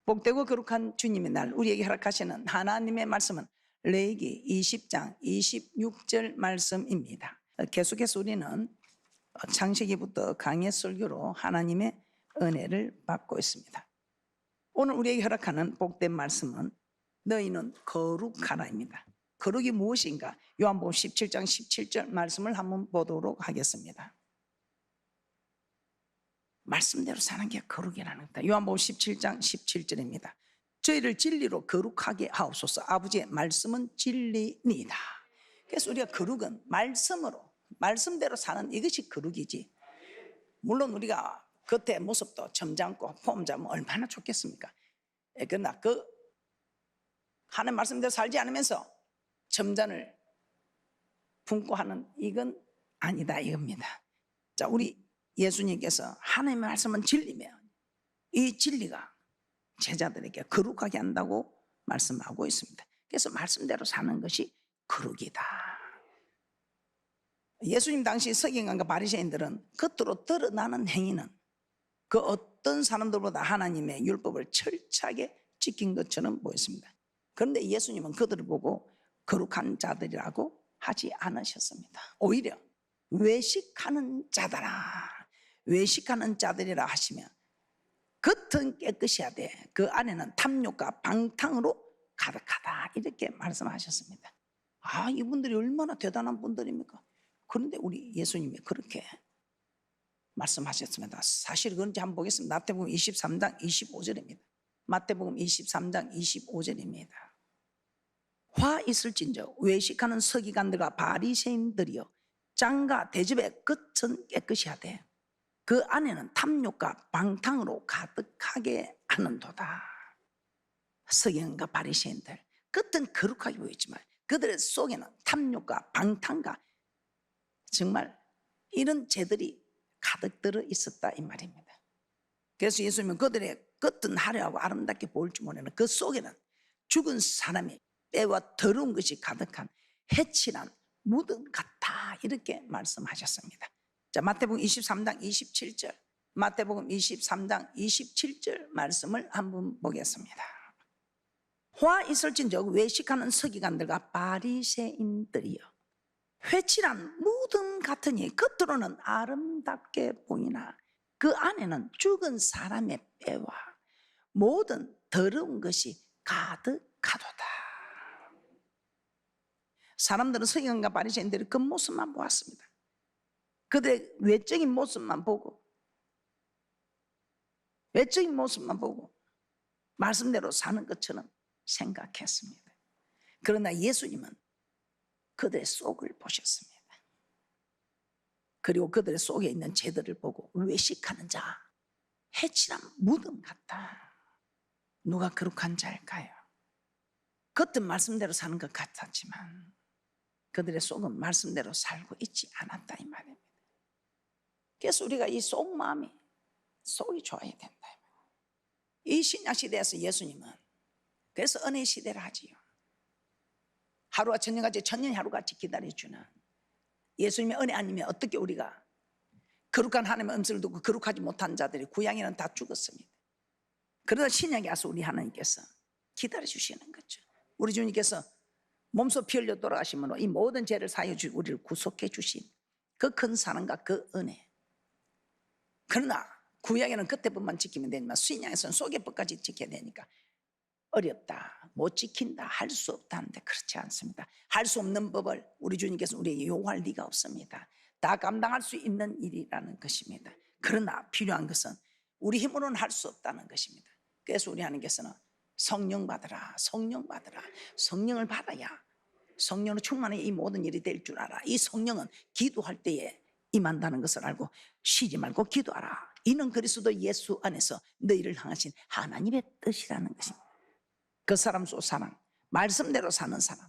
복되고 거룩한 주님의 날 우리에게 허락하시는 하나님의 말씀은 레위기 20장 26절 말씀입니다. 계속해서 우리는 창세기부터 강해 설교로 하나님의 은혜를 받고 있습니다. 오늘 우리에게 허락하는 복된 말씀은 너희는 거룩하라입니다. 거룩이 무엇인가? 요한복음 17장 17절 말씀을 한번 보도록 하겠습니다. 말씀대로 사는 게 거룩이라는 겁니다. 요한복음 17장 17절입니다. 저희를 진리로 거룩하게 하옵소서. 아버지의 말씀은 진리니이다. 그래서 우리가 거룩은 말씀대로 사는 이것이 거룩이지. 물론 우리가 겉의 모습도 점잖고 폼잡으면 얼마나 좋겠습니까? 그러나 하나님 말씀대로 살지 않으면서 점잔을 품고 하는 이건 아니다 이겁니다. 자, 우리 예수님께서 하나님의 말씀은 진리면 이 진리가 제자들에게 거룩하게 한다고 말씀하고 있습니다. 그래서 말씀대로 사는 것이 거룩이다. 예수님 당시 서기관과 바리새인들은 겉으로 드러나는 행위는 그 어떤 사람들보다 하나님의 율법을 철저하게 지킨 것처럼 보였습니다. 그런데 예수님은 그들을 보고 거룩한 자들이라고 하지 않으셨습니다. 오히려 외식하는 자들이라 하시면 겉은 깨끗해야 돼. 그 안에는 탐욕과 방탕으로 가득하다. 이렇게 말씀하셨습니다. 아, 이분들이 얼마나 대단한 분들입니까? 그런데 우리 예수님이 그렇게 말씀하셨습니다. 사실 그런지 한번 보겠습니다. 마태복음 23장 25절입니다. 마태복음 23장 25절입니다. 화 있을진저 외식하는 서기관들과 바리새인들이여 장과 대접의 겉은 깨끗이 하되 그 안에는 탐욕과 방탕으로 가득하게 하는도다. 서기관과 바리새인들 겉은 거룩하게 보이지만 그들의 속에는 탐욕과 방탕과 정말 이런 죄들이 가득 들어 있었다 이 말입니다. 그래서 예수님은 그들의 겉은 화려하고 아름답게 보일 줄 모르는 그 속에는 죽은 사람의 때와 더러운 것이 가득한 해칠한 무덤 같다 이렇게 말씀하셨습니다. 자, 마태복음 23장 27절 마태복음 23장 27절 말씀을 한번 보겠습니다. 화 있을진즉 외식하는 서기관들과 바리새인들이여 회칠한 무덤 같으니 겉으로는 아름답게 보이나 그 안에는 죽은 사람의 뼈와 모든 더러운 것이 가득하도다. 사람들은 서기관과 바리새인들의 겉모습만 보았습니다. 그들의 외적인 모습만 보고 말씀대로 사는 것처럼 생각했습니다. 그러나 예수님은 그들의 속을 보셨습니다. 그리고 그들의 속에 있는 죄들을 보고 외식하는 자, 해칠한 무덤 같다. 누가 거룩한 자일까요? 겉은 말씀대로 사는 것 같았지만 그들의 속은 말씀대로 살고 있지 않았다 이 말입니다. 그래서 우리가 이 속마음이 속이 좋아야 된다. 이 신약 시대에서 예수님은 그래서 은혜 시대를 하지요. 하루가 천년같이 천년이 하루같이 기다려주는 예수님의 은혜 아니면 어떻게 우리가 거룩한 하나님의 음성을 듣고 거룩하지 못한 자들이 구약에는 다 죽었습니다. 그러다 신약에 와서 우리 하나님께서 기다려주시는 거죠. 우리 주님께서 몸소 피 흘려 돌아가심으로 이 모든 죄를 사하여 주시고 우리를 구속해 주신 그 큰 사랑과 그 은혜. 그러나 구약에는 겉에뿐만 지키면 되지만 신약에서는 속의 법까지 지켜야 되니까 어렵다, 못 지킨다, 할 수 없다는데 그렇지 않습니다. 할 수 없는 법을 우리 주님께서 우리에게 요구할 리가 없습니다. 다 감당할 수 있는 일이라는 것입니다. 그러나 필요한 것은 우리 힘으로는 할 수 없다는 것입니다. 그래서 우리 하나님께서는 성령 받으라, 성령을 받아야 성령으로 충만해 이 모든 일이 될 줄 알아. 이 성령은 기도할 때에 임한다는 것을 알고 쉬지 말고 기도하라. 이는 그리스도 예수 안에서 너희를 향하신 하나님의 뜻이라는 것입니다. 그 사람 속 사람, 말씀대로 사는 사람,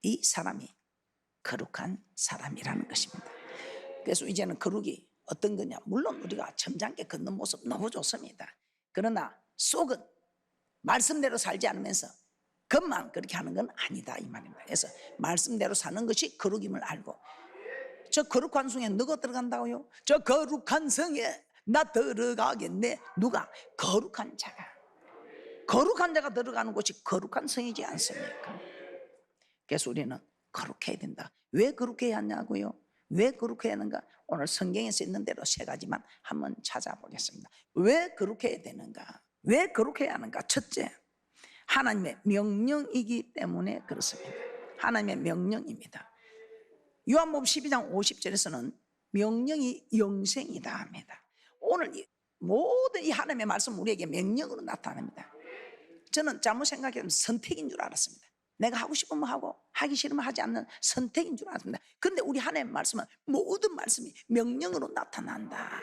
이 사람이 거룩한 사람이라는 것입니다. 그래서 이제는 거룩이 어떤 거냐? 물론 우리가 점잖게 걷는 모습 너무 좋습니다. 그러나 속은 말씀대로 살지 않으면서 겉만 그렇게 하는 건 아니다 이 말입니다. 그래서 말씀대로 사는 것이 거룩임을 알고 저 거룩한 성에 누가 들어간다고요? 저 거룩한 성에 나 들어가겠네. 누가? 거룩한 자가. 거룩한 자가 들어가는 곳이 거룩한 성이지 않습니까? 그래서 우리는 거룩해야 된다. 왜 거룩해야 하냐고요? 왜 거룩해야 하는가? 오늘 성경에 쓰있는 대로 세 가지만 한번 찾아보겠습니다. 왜 거룩해야 되는가? 왜 거룩해야 하는가? 첫째, 하나님의 명령이기 때문에 그렇습니다. 하나님의 명령입니다. 요한복음 12장 50절에서는 명령이 영생이다 합니다. 오늘 모든 이 하나님의 말씀 우리에게 명령으로 나타납니다. 저는 잘못 생각했으면 선택인 줄 알았습니다. 내가 하고 싶으면 하고 하기 싫으면 하지 않는 선택인 줄 알았습니다. 그런데 우리 하나님의 말씀은 모든 말씀이 명령으로 나타난다.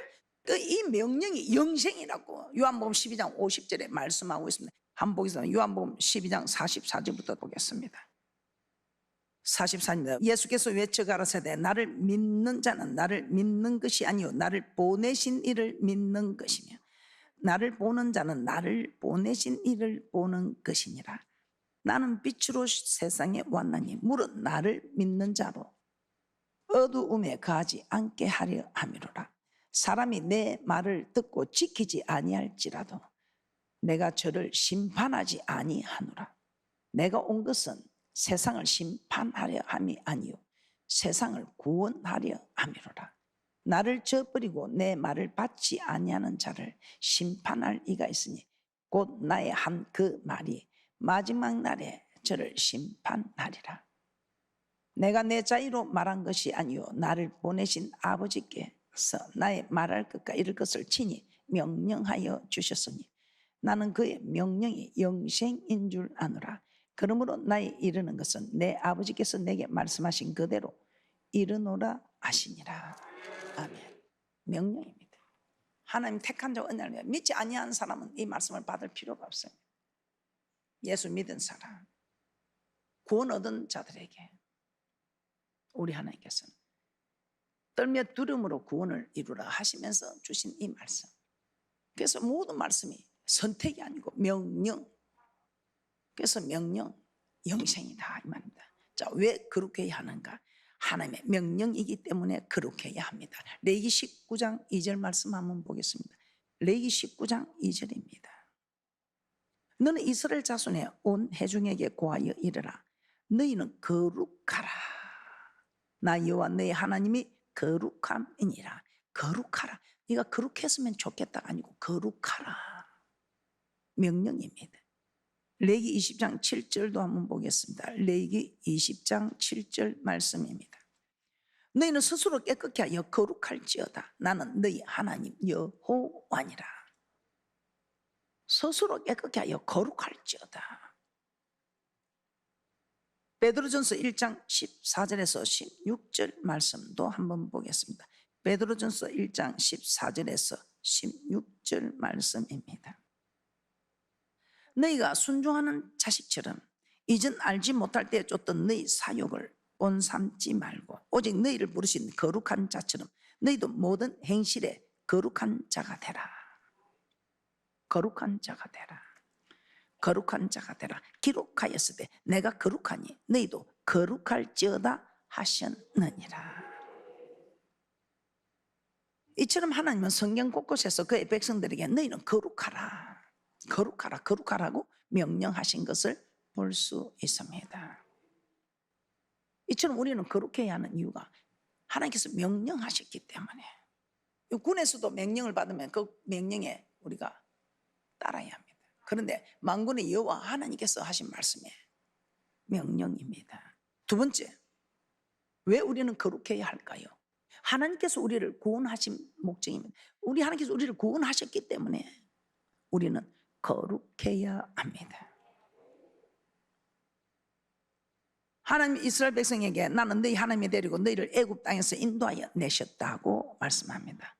이 명령이 영생이라고 요한복음 12장 50절에 말씀하고 있습니다. 한번 보겠습니다. 요한복음 12장 44절부터 보겠습니다. 44절입니다. 예수께서 외쳐 가라사대 나를 믿는 자는 나를 믿는 것이 아니요 나를 보내신 이를 믿는 것이며 나를 보는 자는 나를 보내신 이를 보는 것이니라. 나는 빛으로 세상에 왔나니 무릇 나를 믿는 자로 어두움에 거하지 않게 하려 함이로라. 사람이 내 말을 듣고 지키지 아니할지라도 내가 저를 심판하지 아니하노라. 내가 온 것은 세상을 심판하려 함이 아니요 세상을 구원하려 함이로라. 나를 저버리고 내 말을 받지 아니하는 자를 심판할 이가 있으니 곧 나의 한 그 말이 마지막 날에 저를 심판하리라. 내가 내 자유로 말한 것이 아니요 나를 보내신 아버지께서 나의 말할 것과 이를 것을 친히 명령하여 주셨으니 나는 그의 명령이 영생인 줄 아노라. 그러므로 나의 이르는 것은 내 아버지께서 내게 말씀하신 그대로 이르노라 하시니라. 아멘. 명령입니다. 하나님 택한 자 은혜를 믿지 아니하는 사람은 이 말씀을 받을 필요가 없어요. 예수 믿은 사람, 구원 얻은 자들에게 우리 하나님께서는 떨며 두려움으로 구원을 이루라 하시면서 주신 이 말씀. 그래서 모든 말씀이 선택이 아니고 명령. 그래서 명령, 영생이다 이 말입니다. 자, 왜 그렇게 해야 하는가? 하나님의 명령이기 때문에 그렇게 해야 합니다. 레위기 19장 2절 말씀 한번 보겠습니다. 레위기 19장 2절입니다. 너는 이스라엘 자손의 온 회중에게 고하여 이르라. 너희는 거룩하라. 나 여호와 너희 하나님이 거룩함이니라. 거룩하라. 네가 거룩했으면 좋겠다 아니고 거룩하라. 명령입니다. 레위기 20장 7절도 한번 보겠습니다. 레위기 20장 7절 말씀입니다. 너희는 스스로 깨끗게 하여 거룩할지어다. 나는 너희 하나님 여호와니라. 스스로 깨끗게 하여 거룩할지어다. 베드로전서 1장 14절에서 16절 말씀도 한번 보겠습니다. 베드로전서 1장 14절에서 16절 말씀입니다. 너희가 순종하는 자식처럼 이전 알지 못할 때 쫓던 너희 사욕을 온삼지 말고 오직 너희를 부르신 거룩한 자처럼 너희도 모든 행실에 거룩한 자가 되라. 거룩한 자가 되라. 거룩한 자가 되라. 기록하였으되 내가 거룩하니 너희도 거룩할지어다 하셨느니라. 이처럼 하나님은 성경 곳곳에서 그의 백성들에게 너희는 거룩하라. 거룩하라, 거룩하라고 명령하신 것을 볼 수 있습니다. 이처럼 우리는 거룩해야 하는 이유가 하나님께서 명령하셨기 때문에 군에서도 명령을 받으면 그 명령에 우리가 따라야 합니다. 그런데 만군의 여호와 하나님께서 하신 말씀에 명령입니다. 두 번째, 왜 우리는 거룩해야 할까요? 하나님께서 우리를 구원하신 목적입니다. 우리 하나님께서 우리를 구원하셨기 때문에 우리는 거룩해야 합니다. 하나님 이스라엘 백성에게 나는 너희 하나님이 데리고 너희를 애굽 땅에서 인도하여 내셨다고 말씀합니다.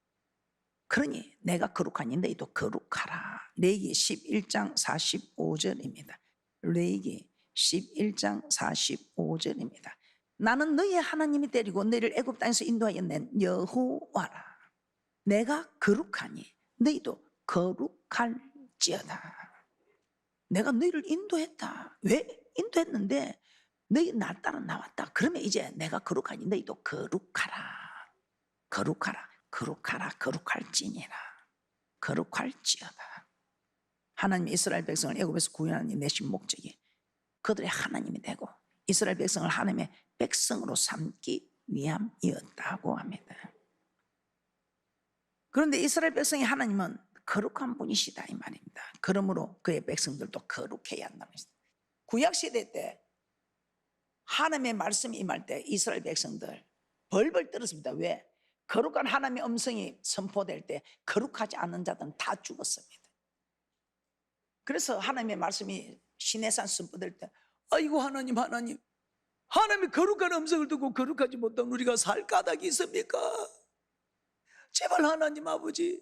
그러니 내가 거룩하니 너희도 거룩하라. 레위기 11장 45절입니다. 레위기 11장 45절입니다. 나는 너희의 하나님이 데리고 너희를 애굽 땅에서 인도하여 낸 여호와라. 내가 거룩하니 너희도 거룩할지어다. 내가 너희를 인도했다. 왜 인도했는데 너희 나 따라 나왔다. 그러면 이제 내가 거룩하니 너희도 거룩하라. 거룩하라. 거룩하라. 거룩할지니라. 거룩할지어다. 하나님이 이스라엘 백성을 애굽에서 구원하는 내신 목적이 그들의 하나님이 되고 이스라엘 백성을 하나님의 백성으로 삼기 위함이었다고 합니다. 그런데 이스라엘 백성의 하나님은 거룩한 분이시다 이 말입니다. 그러므로 그의 백성들도 거룩해야 한다는 것입니다. 구약시대 때 하나님의 말씀이 임할 때 이스라엘 백성들 벌벌 떨었습니다. 왜? 거룩한 하나님의 음성이 선포될 때 거룩하지 않은 자들은 다 죽었습니다. 그래서 하나님의 말씀이 시내산 선포될 때 아이고 하나님이 거룩한 음성을 듣고 거룩하지 못한 우리가 살 까닭이 있습니까? 제발 하나님 아버지,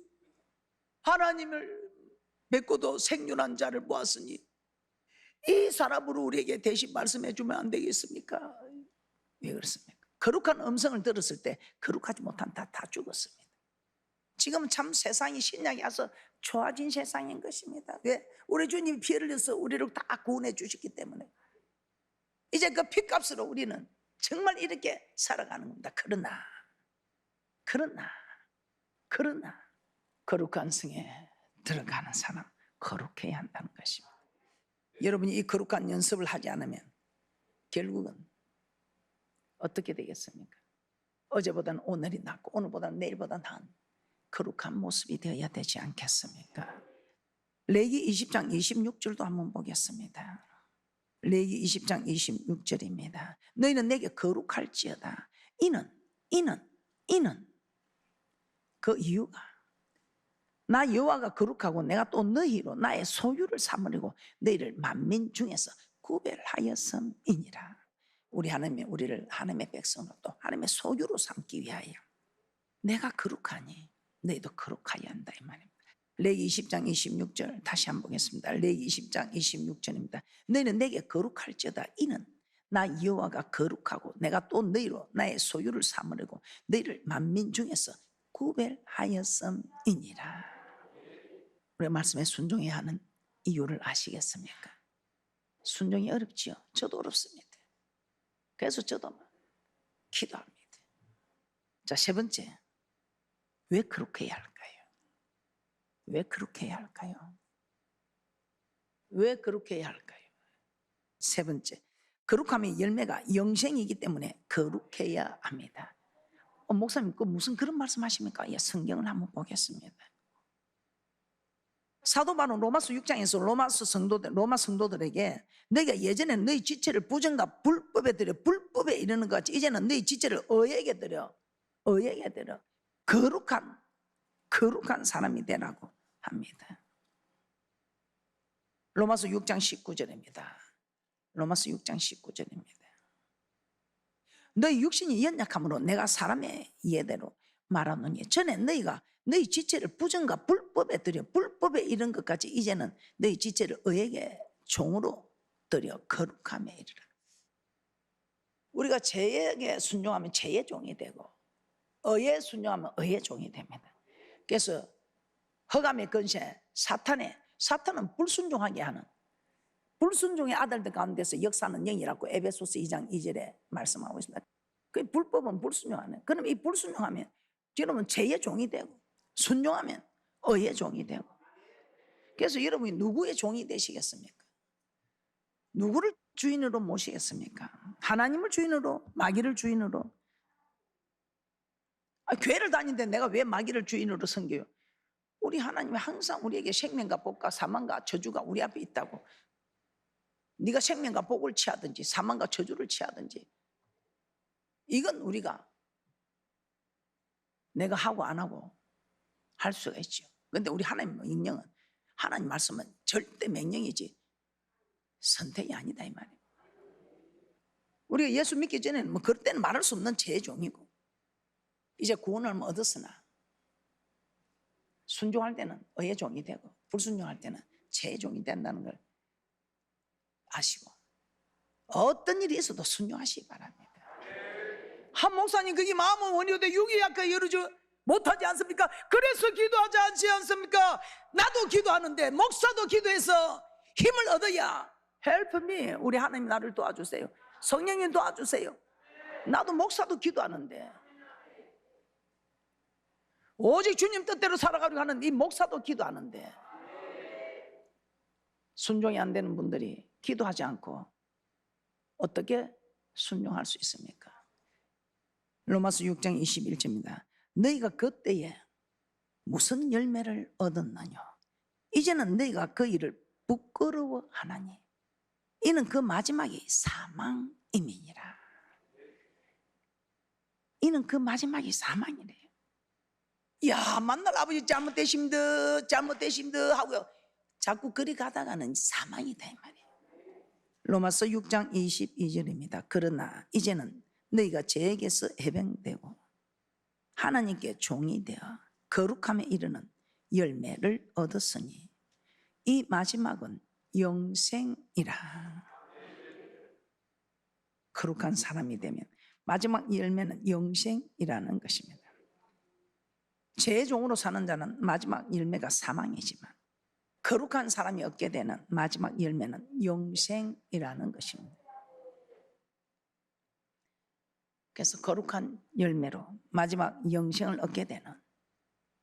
하나님을 뵙고도 생존한 자를 보았으니 이 사람으로 우리에게 대신 말씀해 주면 안 되겠습니까? 왜 그렇습니까? 거룩한 음성을 들었을 때 거룩하지 못한 다 죽었습니다. 지금은 참 세상이 신약이 와서 좋아진 세상인 것입니다. 왜? 우리 주님이 피 흘려서 우리를 다 구원해 주셨기 때문에 이제 그 피값으로 우리는 정말 이렇게 살아가는 겁니다. 그러나 거룩한 성에 들어가는 사람 거룩해야 한다는 것입니다. 여러분이 이 거룩한 연습을 하지 않으면 결국은 어떻게 되겠습니까? 어제보다는 오늘이 낫고 오늘보다는 내일보다 나은 거룩한 모습이 되어야 되지 않겠습니까? 레위기 20장 26절도 한번 보겠습니다. 레위기 20장 26절입니다. 너희는 내게 거룩할지어다. 이는 그 이유가 나 여호와가 거룩하고 내가 또 너희로 나의 소유를 삼으려고 너희를 만민 중에서 구별하였음이니라. 우리 하나님이 우리를 하나님의 백성으로 또 하나님의 소유로 삼기 위하여 내가 거룩하니 너희도 거룩하여야 한다 이 말입니다. 레위기 20장 26절 다시 한번 보겠습니다. 레위기 20장 26절입니다. 너희는 내게 거룩할지어다. 이는 나 여호와가 거룩하고 내가 또 너희로 나의 소유를 삼으려고 너희를 만민 중에서 구별하였음이니라. 우리 말씀에 순종해야 하는 이유를 아시겠습니까? 순종이 어렵지요. 저도 어렵습니다. 그래서 저도 기도합니다. 자, 세 번째, 왜 그렇게 해야 할까요? 왜 그렇게 해야 할까요? 왜 그렇게 해야 할까요? 세 번째, 거룩함의 열매가 영생이기 때문에 거룩해야 합니다. 목사님, 그 무슨 그런 말씀 하십니까? 예, 성경을 한번 보겠습니다. 사도 바울은 로마서 6장에서 로마 성도들에게 너희가 예전에 너희 지체를 부정과 불법에 드려 불법에 이르는 것 같이 이제는 너희 지체를 의에게 드려 거룩한 사람이 되라고 합니다. 로마서 6장 19절입니다. 로마서 6장 19절입니다. 너희 육신이 연약함으로 내가 사람의 예대로 말하노니 전에 너희가 너희 지체를 부정과 불법에 드려 불법에 이른 것까지 이제는 너희 지체를 의에게 종으로 드려 거룩함에 이르라. 우리가 죄에게 순종하면 죄의 종이 되고 의에 순종하면 의의 종이 됩니다. 그래서 흑암의 권세 사탄은 불순종하게 하는 불순종의 아들들 가운데서 역사하는 영이라고 에베소서 2장 2절에 말씀하고 있습니다. 그 불법은 불순종하는. 그럼 이 불순종하면 여러분 죄의 종이 되고 순종하면 의의 종이 되고. 그래서 여러분이 누구의 종이 되시겠습니까? 누구를 주인으로 모시겠습니까? 하나님을 주인으로, 마귀를 주인으로. 교회를 다니는데 내가 왜 마귀를 주인으로 섬겨요? 우리 하나님이 항상 우리에게 생명과 복과 사망과 저주가 우리 앞에 있다고. 네가 생명과 복을 취하든지 사망과 저주를 취하든지 이건 우리가 내가 하고 안 하고 할 수가 있죠. 그런데 우리 하나님 명령은 하나님 말씀은 절대 명령이지 선택이 아니다 이 말이에요. 우리가 예수 믿기 전에는 뭐 그럴 때는 말할 수 없는 죄의 종이고 이제 구원을 얻었으나 순종할 때는 의의 종이 되고 불순종할 때는 죄의 종이 된다는 걸 아시고 어떤 일이 있어도 순종하시기 바랍니다. 한 목사님 그게 마음은 원이오되 육이 약하여 이루지 못하지 않습니까? 그래서 기도하지 않지 않습니까? 나도 기도하는데 목사도 기도해서 힘을 얻어야 help me. 우리 하나님 나를 도와주세요. 성령님 도와주세요. 나도 목사도 기도하는데 오직 주님 뜻대로 살아가려고 하는 이 목사도 기도하는데 순종이 안 되는 분들이 기도하지 않고 어떻게 순종할 수 있습니까? 로마서 6장 21절입니다. 너희가 그때에 무슨 열매를 얻었느냐? 이제는 너희가 그 일을 부끄러워하나니 이는 그 마지막이 사망임이니라. 이는 그 마지막이 사망이래요. 야, 만날 아버지 잘못되심드 하고요. 자꾸 그리 가다가는 사망이다 이 말이에요. 로마서 6장 22절입니다. 그러나 이제는 너희가 죄에게서 해방되고 하나님께 종이 되어 거룩함에 이르는 열매를 얻었으니 이 마지막은 영생이라. 거룩한 사람이 되면 마지막 열매는 영생이라는 것입니다. 죄의 종으로 사는 자는 마지막 열매가 사망이지만 거룩한 사람이 얻게 되는 마지막 열매는 영생이라는 것입니다. 그래서 거룩한 열매로 마지막 영생을 얻게 되는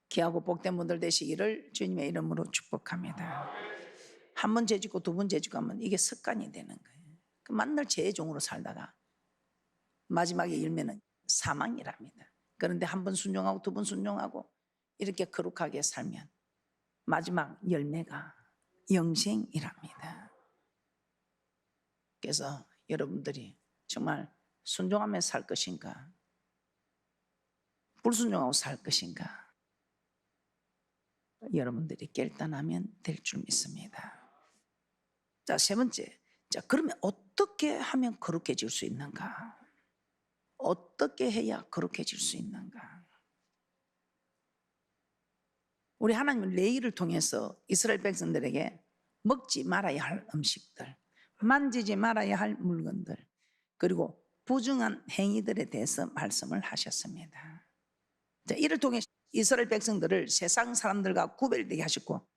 귀하고 복된 분들 되시기를 주님의 이름으로 축복합니다. 한 번 죄짓고 두 번 죄짓고 하면 이게 습관이 되는 거예요. 만날 죄의 종으로 살다가 마지막의 열매는 사망이랍니다. 그런데 한 번 순종하고 두 번 순종하고 이렇게 거룩하게 살면 마지막 열매가 영생이랍니다. 그래서 여러분들이 정말 순종하며 살 것인가, 불순종하고 살 것인가, 여러분들이 결단하면 될 줄 믿습니다. 자, 세 번째. 자, 그러면 어떻게 하면 거룩해질 수 있는가? 어떻게 해야 거룩해질 수 있는가? 우리 하나님은 레위를 통해서 이스라엘 백성들에게 먹지 말아야 할 음식들, 만지지 말아야 할 물건들, 그리고 부정한 행위들에 대해서 말씀을 하셨습니다. 자, 이를 통해 이스라엘 백성들을 세상 사람들과 구별되게 하셨고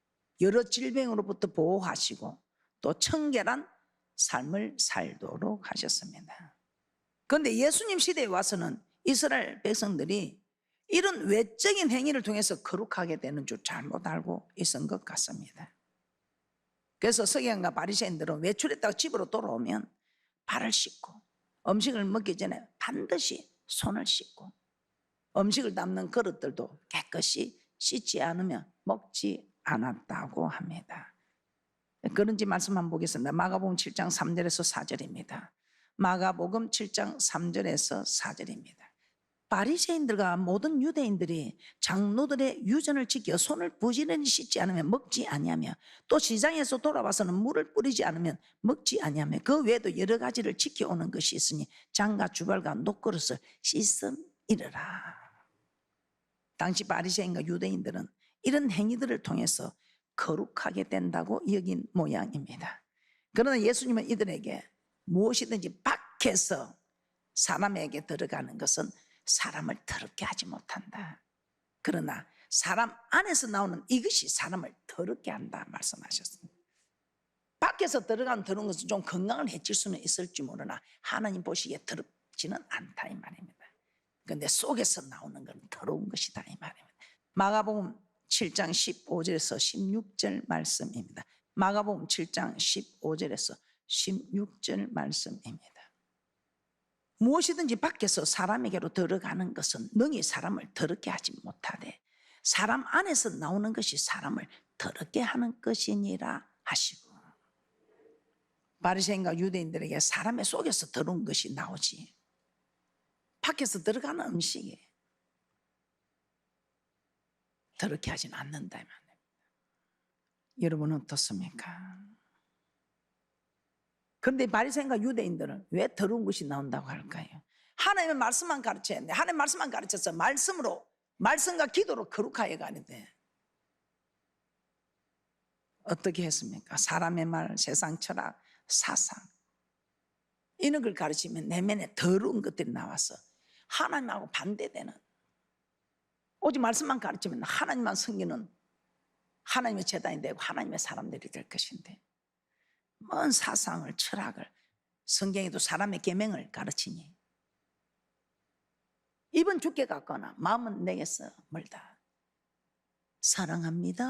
여러 질병으로부터 보호하시고 또 청결한 삶을 살도록 하셨습니다. 그런데 예수님 시대에 와서는 이스라엘 백성들이 이런 외적인 행위를 통해서 거룩하게 되는 줄 잘못 알고 있은 것 같습니다. 그래서 서기관과 바리새인들은 외출했다가 집으로 돌아오면 발을 씻고 음식을 먹기 전에 반드시 손을 씻고 음식을 담는 그릇들도 깨끗이 씻지 않으면 먹지 않았다고 합니다. 그런지 말씀 한번 보겠습니다. 마가복음 7장 3절에서 4절입니다. 마가복음 7장 3절에서 4절입니다. 바리새인들과 모든 유대인들이 장로들의 유전을 지켜 손을 부지런히 씻지 않으면 먹지 아니하며 또 시장에서 돌아와서는 물을 뿌리지 않으면 먹지 아니하며 그 외에도 여러 가지를 지켜오는 것이 있으니 장과 주발과 녹그릇을 씻음이르라. 당시 바리새인과 유대인들은 이런 행위들을 통해서 거룩하게 된다고 여긴 모양입니다. 그러나 예수님은 이들에게 무엇이든지 밖에서 사람에게 들어가는 것은 사람을 더럽게 하지 못한다. 그러나 사람 안에서 나오는 이것이 사람을 더럽게 한다 말씀하셨습니다. 밖에서 들어가는 것은 좀 건강을 해칠 수는 있을지 모르나 하나님 보시기에 더럽지는 않다 이 말입니다. 그런데 속에서 나오는 건 더러운 것이다 이 말입니다. 마가복음 7장 15절에서 16절 말씀입니다. 마가복음 7장 15절에서 16절 말씀입니다. 무엇이든지 밖에서 사람에게로 들어가는 것은 능히 사람을 더럽게 하지 못하되 사람 안에서 나오는 것이 사람을 더럽게 하는 것이니라 하시고, 바리새인과 유대인들에게 사람의 속에서 더러운 것이 나오지 밖에서 들어가는 음식이 더럽게 하진 않는다 이 말입니다. 여러분은 어떻습니까? 그런데 바리새인과 유대인들은 왜 더러운 것이 나온다고 할까요? 하나님의 말씀만 가르쳐야 하는데 하나님의 말씀만 가르쳐서 말씀과 기도로 거룩하게 가는데 어떻게 했습니까? 사람의 말, 세상 철학, 사상 이런 걸 가르치면 내면에 더러운 것들이 나와서 하나님하고 반대되는, 오직 말씀만 가르치면 하나님만 섬기는 하나님의 제단이 되고 하나님의 사람들이 될 것인데 먼 사상을, 철학을, 성경에도 사람의 계명을 가르치니 입은 죽게 같거나 마음은 내게서 멀다. 사랑합니다.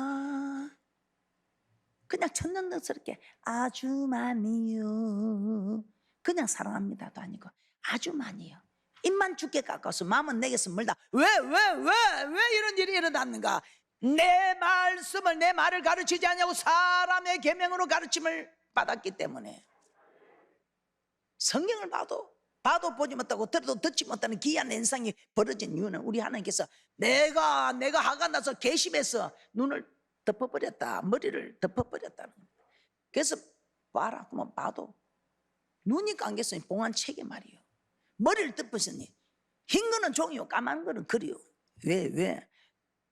그냥 천연덕스럽게 아주 많이요, 그냥 사랑합니다도 아니고 아주 많이요. 입만 죽게 깎아서 마음은 내게서 멀다. 왜 이런 일이 일어났는가? 내 말씀을, 내 말을 가르치지 않냐고 사람의 계명으로 가르침을 받았기 때문에. 성경을 봐도 보지 못하고 들어도 듣지 못하는 기이한 현상이 벌어진 이유는 우리 하나님께서 내가 화가 나서 괘씸해서 눈을 덮어버렸다, 머리를 덮어버렸다는 거예요. 그래서 봐라 그러면 봐도 눈이 감겼으니 봉한 책이 말이요, 머리를 덮으시니 흰 거는 종이요 까만 거는 글이요. 왜?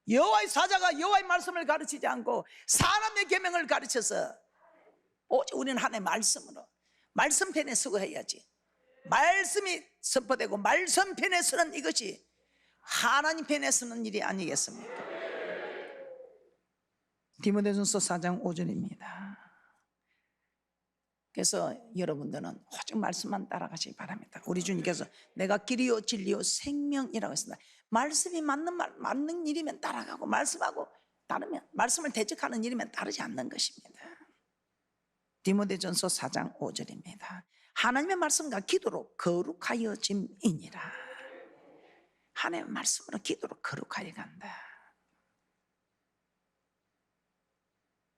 여호와의 사자가 여호와의 말씀을 가르치지 않고 사람의 계명을 가르쳐서, 오직 우리는 하나님의 말씀으로 말씀편에 서고 해야지. 말씀이 선포되고 말씀편에 서는 이것이 하나님 편에 서는 일이 아니겠습니까? 디모데전서 4장 5절입니다. 그래서 여러분들은 오직 말씀만 따라가시기 바랍니다. 우리 주님께서 내가 길이요 진리요 생명이라고 했습니다. 말씀이 맞는 일이면 따라가고, 말씀하고 다르면, 말씀을 대적하는 일이면 따르지 않는 것입니다. 디모데전서 4장 5절입니다. 하나님의 말씀과 기도로 거룩하여짐이니라. 하나님의 말씀으로 기도로 거룩하여 간다.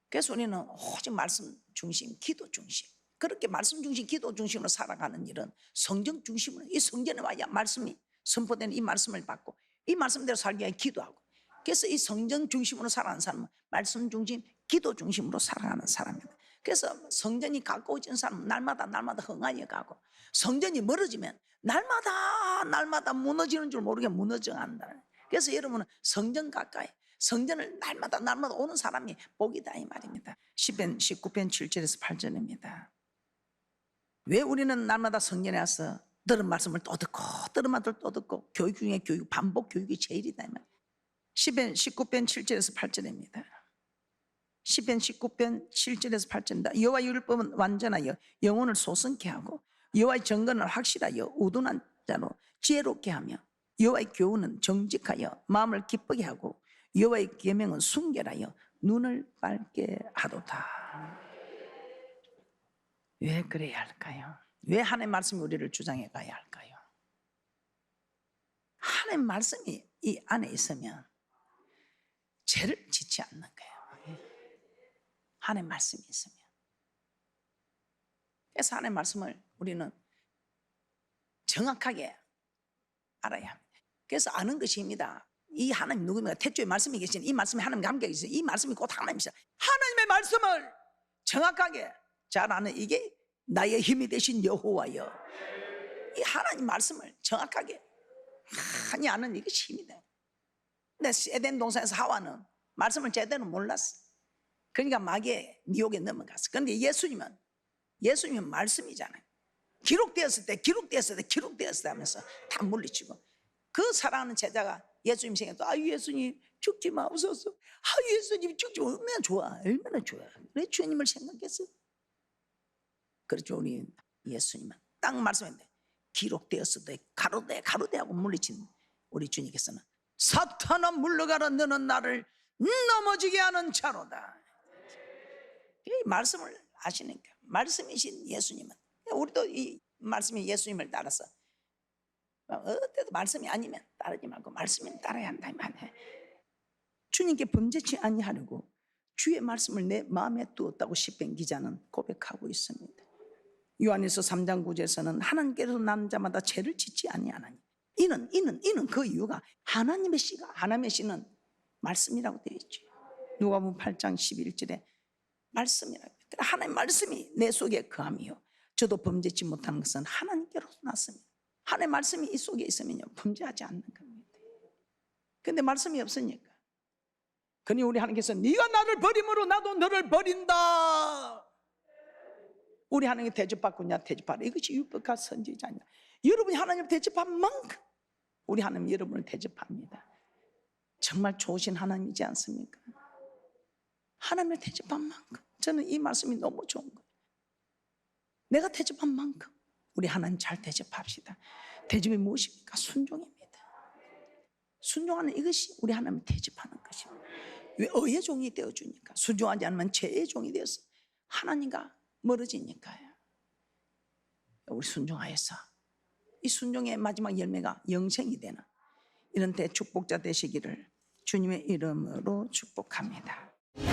그래서 우리는 오직 말씀 중심, 기도 중심, 그렇게 말씀 중심, 기도 중심으로 살아가는 일은 성경 중심으로, 이 성전에 와야 말씀이 선포되는 이 말씀을 받고 이 말씀대로 살기 위해 기도하고, 그래서 이 성전 중심으로 살아가는 사람은 말씀 중심, 기도 중심으로 살아가는 사람입니다. 그래서 성전이 가까워진 사람은 날마다 흥하여 가고, 성전이 멀어지면 날마다 무너지는 줄 모르게 무너져 간다. 그래서 여러분은 성전 가까이, 성전을 날마다 오는 사람이 복이다 이 말입니다. 시편 19편 7절에서 8절입니다. 왜 우리는 날마다 성전에 와서 들은 말씀을 또 듣고 들은 말을 또 듣고, 교육 중에 교육, 반복 교육이 제일이다 이 말이에요. 시편 19편 7절에서 8절입니다. 시편 19편 7절에서 8절입니다. 여호와의 율법은 완전하여 영혼을 소성케 하고 여호와의 정건은 확실하여 우둔한 자로 지혜롭게 하며 여호와의 교훈은 정직하여 마음을 기쁘게 하고 여호와의 계명은 순결하여 눈을 밝게 하도다. 왜 그래야 할까요? 왜 하나님의 말씀이 우리를 주장해 가야 할까요? 하나님의 말씀이 이 안에 있으면 죄를 짓지 않는 거예요. 하나님의 말씀이 있으면. 그래서 하나님의 말씀을 우리는 정확하게 알아야 합니다. 그래서 아는 것입니다. 이 하나님 누구입니까? 태초에 말씀이 계신 이 말씀이 하나님과 함께 계시죠. 이 말씀이 곧 하나님이시다. 하나님의 말씀을 정확하게 잘 아는 이게 나의 힘이 되신 여호와여. 이 하나님 말씀을 정확하게 많이 아는 이것이 힘이 돼. 근데 에덴 동산에서 하와는 말씀을 제대로 몰랐어. 그러니까 마귀의 미혹에 넘어갔어. 그런데 예수님은 말씀이잖아요. 기록되었을 때 하면서 다 물리치고, 그 사랑하는 제자가 예수님 생각도 예수님 죽지 마옵소서. 예수님 죽지 마. 얼마나 좋아. 왜 주님을 생각했어? 그렇죠. 우리 예수님은 딱 말씀했는데 기록되었을 때 가로되하고 물리친 우리 주님께서는 사탄아 물러가라, 너는 나를 넘어지게 하는 자로다. 이 말씀을 아시니까, 말씀이신 예수님은, 우리도 이 말씀이 예수님을 따라서 어때도 말씀이 아니면 따르지 말고 말씀이면 따라야 한다 이 말이에요. 주님께 범죄치 아니하려고 주의 말씀을 내 마음에 두었다고 시편 기자는 고백하고 있습니다. 요한일서 3장 9절에서는 하나님께서 난 자마다 죄를 짓지 아니하나니, 이는 그 이유가 하나님의 씨는 말씀이라고 되어 있죠. 누가복음 8장 11절에 말씀이라고. 하나님의 말씀이 내 속에 거함이요 저도 범죄치 못하는 것은 하나님께로서 났습니다. 하나님의 말씀이 이 속에 있으면요 범죄하지 않는 겁니다. 그런데 말씀이 없으니까, 그러니 우리 하나님께서 네가 나를 버림으로 나도 너를 버린다. 우리 하나님께 대접받고냐 대접하라. 이것이 율법과 선지자냐. 여러분이 하나님을 대접한 만큼 우리 하나님 여러분을 대접합니다. 정말 좋으신 하나님이지 않습니까? 하나님을 대접한 만큼 저는 이 말씀이 너무 좋은 거예요. 내가 대접한 만큼 우리 하나님 잘 대접합시다. 대접이 무엇입니까? 순종입니다. 순종하는 이것이 우리 하나님을 대접하는 것입니다. 왜 의의 종이 되어주니까. 순종하지 않으면 죄의 종이 되어서 하나님과 멀어지니까요. 우리 순종하여서 이 순종의 마지막 열매가 영생이 되는 이런 대축복자 되시기를 주님의 이름으로 축복합니다.